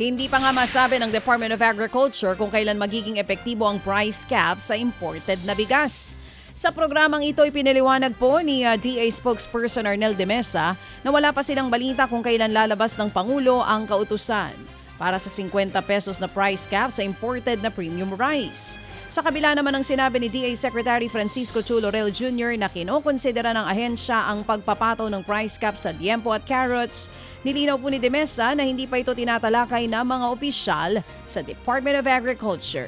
Hindi pa nga masabi ng Department of Agriculture kung kailan magiging epektibo ang price cap sa imported na bigas. Sa programang ito, ipinaliwanag po ni DA spokesperson Arnel de Mesa na wala pa silang balita kung kailan lalabas ng Pangulo ang kautusan para sa 50 pesos na price cap sa imported na premium rice. Sa kabila naman ng sinabi ni DA Secretary Francisco Chu Laurel Jr. na kinokonsidera ng ahensya ang pagpapataw ng price cap sa liempo at carrots, nilinaw po ni De Mesa na hindi pa ito tinatalakay ng mga opisyal sa Department of Agriculture.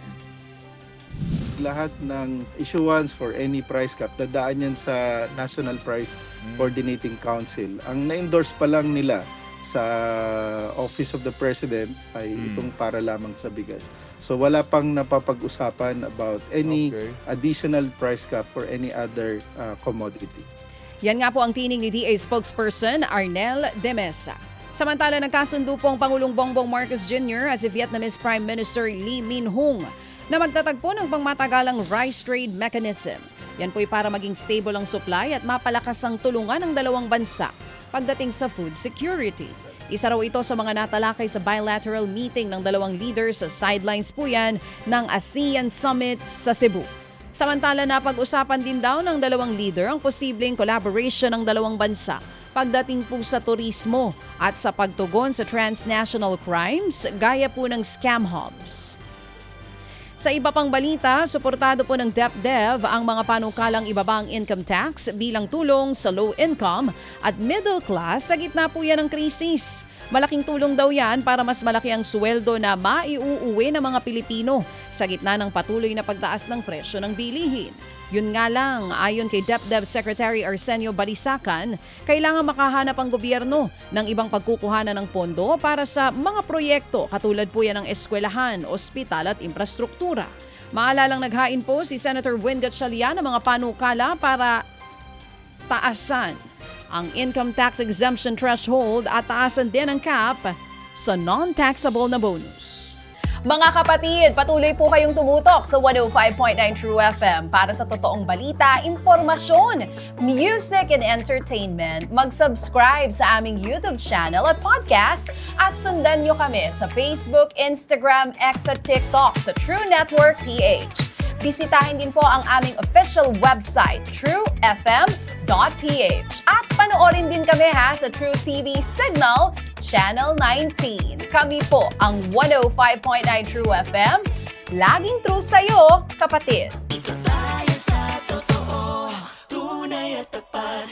Lahat ng issuance for any price cap, dadaan yan sa National Price Coordinating Council. Ang na-endorse pa lang nila sa Office of the President ay itong para lamang sa bigas. So wala pang napapag-usapan about any additional price cap for any other commodity. Yan nga po ang tinig ni DA spokesperson Arnel de Mesa. Samantala, nagkasundo po ang Pangulong Bongbong Marcos Jr. as si Vietnamese Prime Minister Lee Min-hung na magtatagpo ng pangmatagalang rice trade mechanism. Yan po'y para maging stable ang supply at mapalakas ang tulungan ng dalawang bansa pagdating sa food security. Isa raw ito sa mga natalakay sa bilateral meeting ng dalawang leaders sa sidelines po yan ng ASEAN Summit sa Cebu. Samantala, napag-usapan din daw ng dalawang leader ang posibleng collaboration ng dalawang bansa pagdating po sa turismo at sa pagtugon sa transnational crimes gaya po ng scam hubs. Sa iba pang balita, suportado po ng DepDev ang mga panukalang ibaba ang income tax bilang tulong sa low income at middle class sa gitna po yan ng krisis. Malaking tulong daw yan para mas malaki ang sweldo na maiuuwi ng mga Pilipino sa gitna ng patuloy na pagtaas ng presyo ng bilihin. Yun nga lang, ayon kay DepDev Secretary Arsenio Balisacan, kailangan makahanap ang gobyerno ng ibang pagkukuhanan ng pondo para sa mga proyekto katulad po yan ng eskwelahan, ospital at infrastruktura. Maalalang naghain po si Senator Win Gatchalian ng mga panukala para taasan ang income tax exemption threshold at taasan din ang cap sa non-taxable na bonus. Mga kapatid, patuloy po kayong tumutok sa 105.9 True FM para sa totoong balita, impormasyon, music and entertainment. Mag-subscribe sa aming YouTube channel at podcast at sundan nyo kami sa Facebook, Instagram, X at TikTok sa True Network PH. Bisitahin din po ang aming official website, truefm.ph. At panoorin din kami sa True TV Signal, Channel 19. Kami po ang 105.9 True FM. Laging true sa'yo, kapatid.